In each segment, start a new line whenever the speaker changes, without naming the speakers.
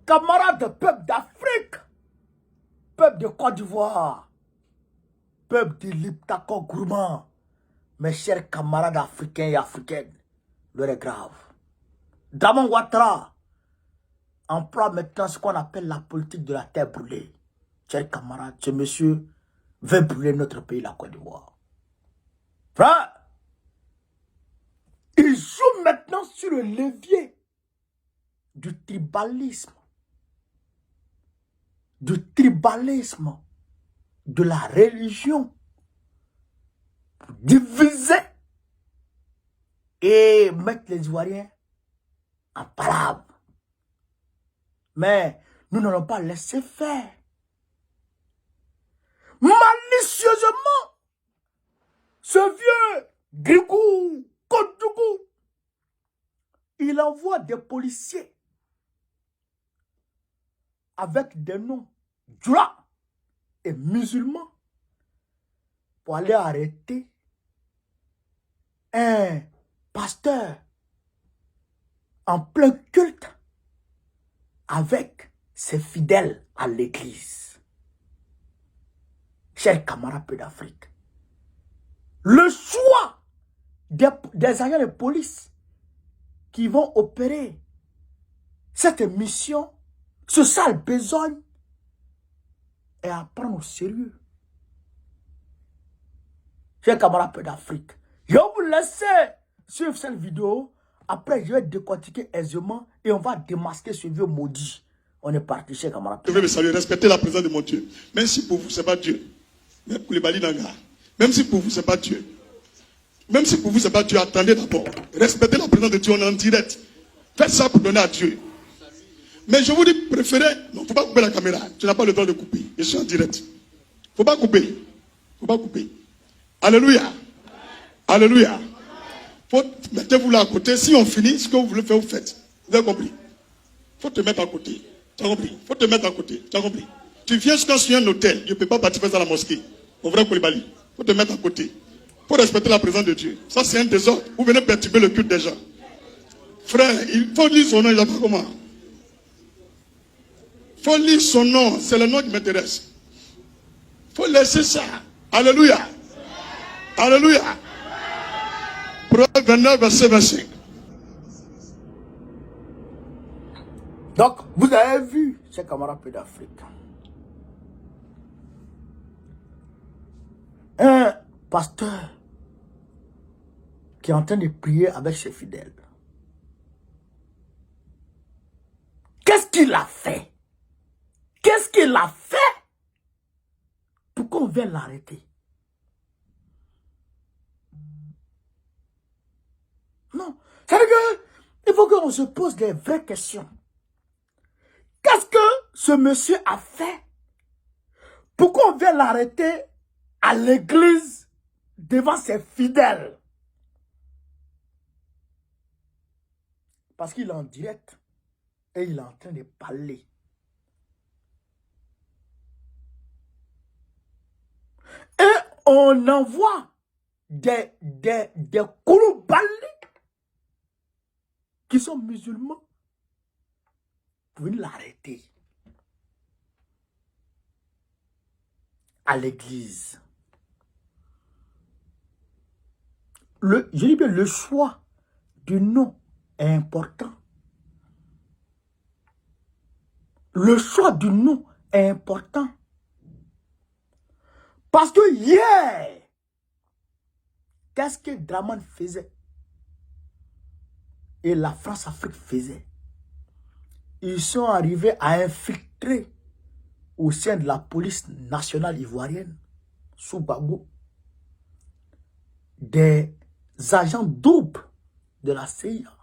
camarades peuple d'Afrique, peuple de Côte d'Ivoire, peuple de l'Iptako Gourmand, mes chers camarades africains et africaines, l'heure est grave. Dramane Ouattara emploie maintenant ce qu'on appelle la politique de la terre brûlée. Chers camarades, ce monsieur veut brûler notre pays, la Côte d'Ivoire. Frère, il joue maintenant sur le levier du tribalisme, de la religion, pour diviser et mettre les Ivoiriens en palabre. Mais nous n'allons pas laisser faire. Malicieusement, ce vieux Grigou, Kodougou, il envoie des policiers avec des noms droits et musulmans pour aller arrêter un pasteur en plein culte avec ses fidèles à l'église. Chers camarades d'Afrique, le choix des agents de police qui vont opérer cette mission, ce sale besogne, est à prendre au sérieux. Chers camarades d'Afrique, je vais vous laisser suivre cette vidéo. Après, je vais décortiquer aisément et on va démasquer ce vieux maudit. On est parti, chers camarades.
Je vais me saluer, respecter la présence de mon Dieu. Même si pour vous, ce n'est pas Dieu. Même pour les Bali Nanga. Même si pour vous, ce n'est pas Dieu. Même si pour vous, ce n'est pas Dieu, attendez d'abord. Respectez la présence de Dieu, on est en direct. Faites ça pour donner à Dieu. Mais je vous dis, préférez... Non, il ne faut pas couper la caméra. Tu n'as pas le droit de couper. Je suis en direct. Il ne faut pas couper. Il ne faut pas couper. Alléluia. Alléluia. Mettez-vous là à côté. Si on finit, ce que vous voulez faire, vous faites. Vous avez compris? Il faut te mettre à côté. Tu as compris? Il faut te mettre à côté. Tu as compris? Tu viens jusqu'à sur un hôtel. Je ne peux pas participer à la mosquée. Mon vrai Koulibaly. Il faut te mettre à côté. Il faut respecter la présence de Dieu. Ça, c'est un désordre. Vous venez perturber le culte des gens. Frère, il faut lire son nom. Il n'a pas comment. Il faut lire son nom. C'est le nom qui m'intéresse. Il faut laisser ça. Alléluia. Alléluia. Proverbe 29, verset 25.
Donc, vous avez vu, chers camarades d'Afrique, un pasteur qui est en train de prier avec ses fidèles. Qu'est-ce qu'il a fait? Qu'est-ce qu'il a fait pour qu'on vienne l'arrêter? Non, c'est-à-dire qu'il faut qu'on se pose des vraies questions. Qu'est-ce que ce monsieur a fait pour qu'on vienne l'arrêter à l'église devant ses fidèles? Parce qu'il est en direct et il est en train de parler. Et on envoie des Koulibaly qui sont musulmans pour venir l'arrêter à l'église. Je dis bien, le choix du nom est important. Le choix du nom est important. Parce que hier, qu'est-ce que Dramane faisait? Et la France-Afrique faisait? Ils sont arrivés à infiltrer au sein de la police nationale ivoirienne, sous Gbagbo, des agents doubles de la CIA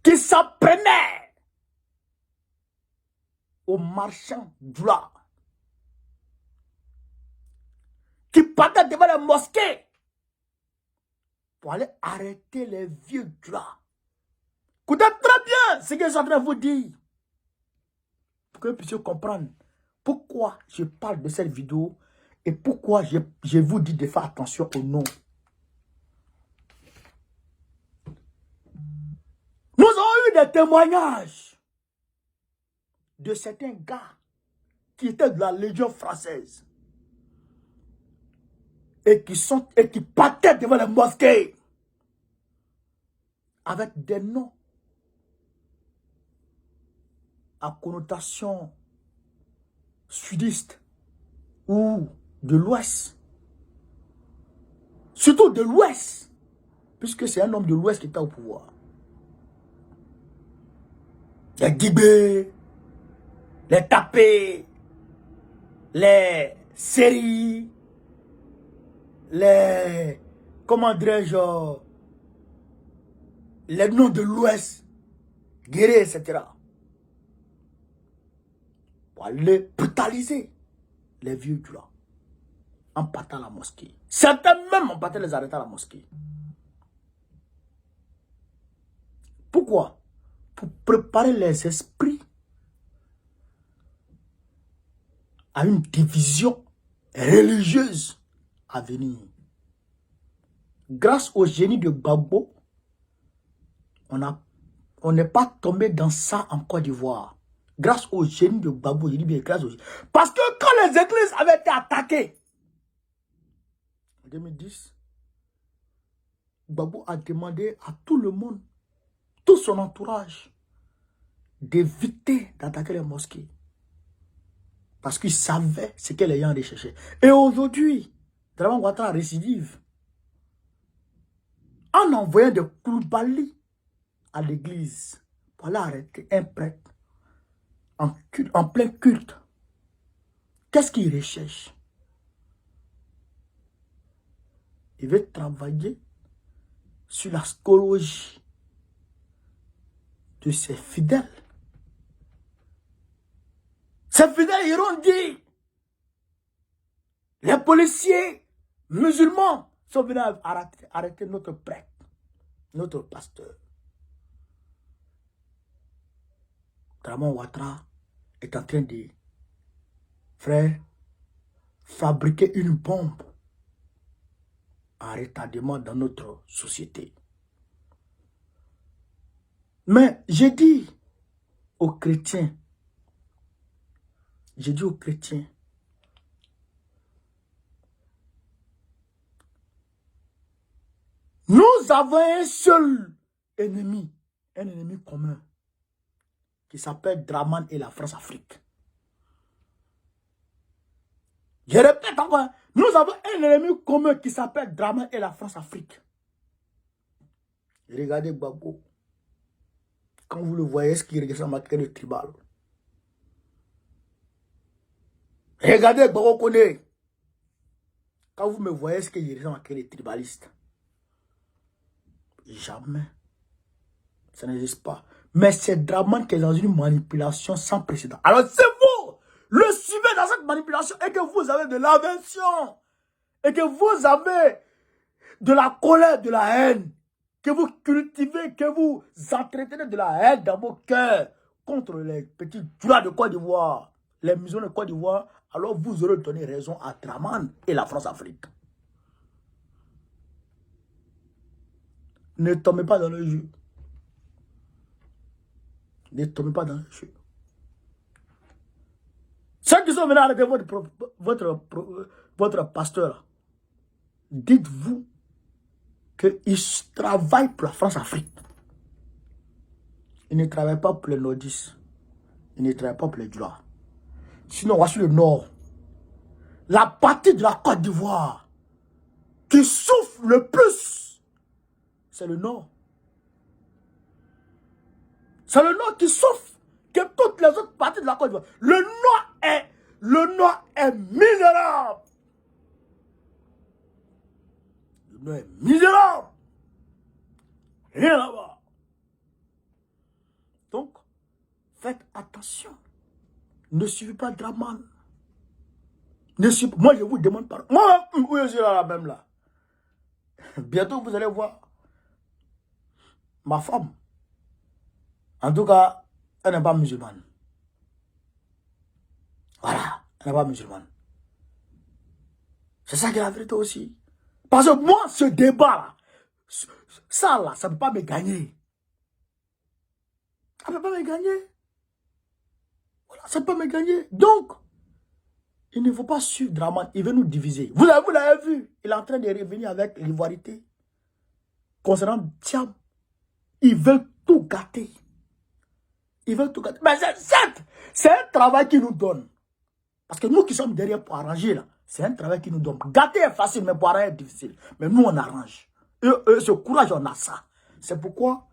qui s'apprenaient aux marchands d'oula, qui partaient devant la mosquée pour aller arrêter les vieux d'oula. Écoutez très bien ce que je suis en train de vous dire, pour que vous puissiez comprendre pourquoi je parle de cette vidéo et pourquoi je vous dis de faire attention au nom. Nous avons eu des témoignages de certains gars qui étaient de la Légion française et qui partaient devant les mosquées avec des noms à connotation sudiste ou de l'Ouest. Surtout de l'Ouest, puisque c'est un homme de l'Ouest qui était au pouvoir. Les Guibé, les Tapés, les Séries, les, comment dirais-je, les noms de l'Ouest, Guéré, etc. Pour aller brutaliser les vieux du là, en partant à la mosquée. Certains même ont parté les arrêter à la mosquée. Pourquoi? Pour préparer les esprits à une division religieuse à venir. Grâce au génie de Gbagbo, on n'est pas tombé dans ça en Côte d'Ivoire. Grâce au génie de Gbagbo, je dis bien grâce au génie. Parce que quand les églises avaient été attaquées, en 2010, Gbagbo a demandé à tout le monde, tout son entourage, d'éviter d'attaquer les mosquées. Parce qu'il savait ce que les gens recherchaient. Et aujourd'hui, Draman Ouattara récidive en envoyant des Koulibaly à l'église pour aller arrêter un prêtre en plein culte. Qu'est-ce qu'il recherche? Il veut travailler sur la scologie de ses fidèles. Ces fidèles iront dire, les policiers musulmans sont venus arrêter notre prêtre, notre pasteur. Draman Ouattara est en train de, frère, fabriquer une bombe en retardement dans notre société. Mais j'ai dit aux chrétiens, nous avons un seul ennemi, un ennemi commun, qui s'appelle Draman et la France-Afrique. Je répète encore, nous avons un ennemi commun qui s'appelle Draman et la France-Afrique. Regardez Gbagbo. Quand vous le voyez, est-ce qu'il regarde ma le tribal? Regardez Gbagbo Koné. Quand vous me voyez, est-ce qu'il ressemble à les tribalistes? Jamais. Ça n'existe pas. Mais c'est Draman qui est dans une manipulation sans précédent. Alors c'est vous, le suivez dans cette manipulation et que vous avez de l'aversion. Et que vous avez de la colère, de la haine. Que vous cultivez, que vous entretenez de la haine dans vos cœurs contre les petits djoulas de Côte d'Ivoire, les musulmans de Côte d'Ivoire, alors vous aurez donné raison à Draman et la France-Afrique. Ne tombez pas dans le jeu. Ne tombez pas dans le jeu. Ceux qui sont venus arrêter votre pasteur, dites-vous qu'il travaille pour la France-Afrique. Il ne travaille pas pour les nordistes. Il ne travaille pas pour les Djoulas. Sinon, voici le nord. La partie de la Côte d'Ivoire qui souffre le plus, c'est le nord. C'est le nord qui souffre que toutes les autres parties de la Côte d'Ivoire. Le nord est misérable. Le nord est misérable. Rien là-bas. Donc, faites attention. Ne suivez pas Draman. Moi, je vous demande pas. Moi, je suis là même là. Bientôt, vous allez voir. Ma femme. En tout cas, elle n'est pas musulmane. Voilà, elle n'est pas musulmane. C'est ça qui est la vérité aussi. Parce que moi, ce débat-là, ça là, ça ne peut pas me gagner. Ça ne peut pas me gagner. Voilà, ça ne peut pas me gagner. Donc, il ne faut pas suivre Draman. Il veut nous diviser. Vous l'avez vu. Il est en train de revenir avec l'ivoirité. Concernant Thiam, ils veulent tout gâter. Ils veulent tout gâter. Mais c'est un travail qui nous donne. Parce que nous qui sommes derrière pour arranger, là, c'est un travail qui nous donne. Gâter est facile, mais pour arranger est difficile. Mais nous, on arrange. Ce courage, on a ça. C'est pourquoi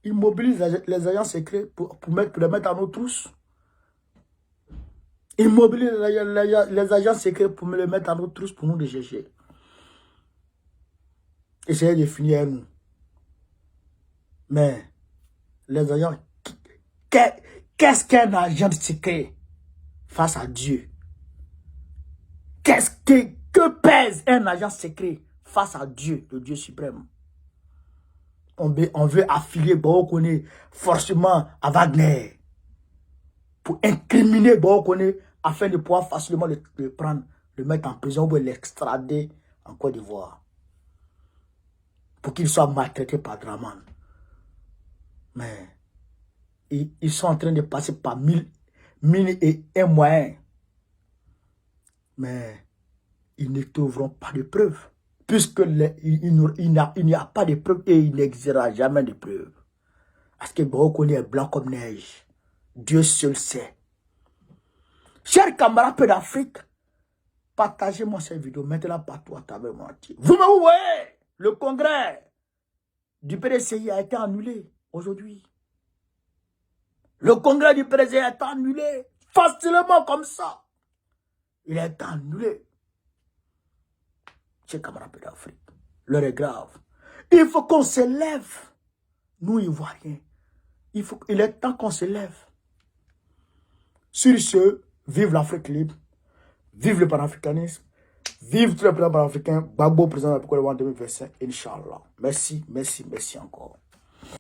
ils mobilisent les agents secrets pour les mettre à nos trousses. Ils mobilisent les agents secrets pour me les mettre à nos trousses pour nous déchercher. Essayer de finir avec nous. Mais les agents, qu'est-ce qu'un agent secret face à Dieu? Que pèse un agent secret face à Dieu, le Dieu suprême? On veut affilier Bokone forcément à Wagner pour incriminer Bokone afin de pouvoir facilement le prendre, le mettre en prison ou l'extrader en Côte d'Ivoire pour qu'il soit maltraité par Draman. Mais ils sont en train de passer par mille et un moyens. Mais ils ne trouveront pas de preuves. Puisqu'il n'y a pas de preuves et il n'existera jamais de preuves. Parce que Bokone est blanc comme neige. Dieu seul sait. Chers camarades d'Afrique, partagez-moi cette vidéo maintenant partout à travers le monde. Vous voyez, le congrès du PDCI a été annulé aujourd'hui. Le congrès du PDCI a été annulé facilement comme ça. Il a été annulé. Chers camarades d'Afrique, l'heure est grave. Il faut qu'on se lève. Nous, Ivoiriens. Il est temps qu'on se lève. Sur ce, vive l'Afrique libre. Vive le panafricanisme. Vive tous les présidents panafricains. Gbagbo, président de la République en 2025. Inch'Allah. Merci, merci, merci encore.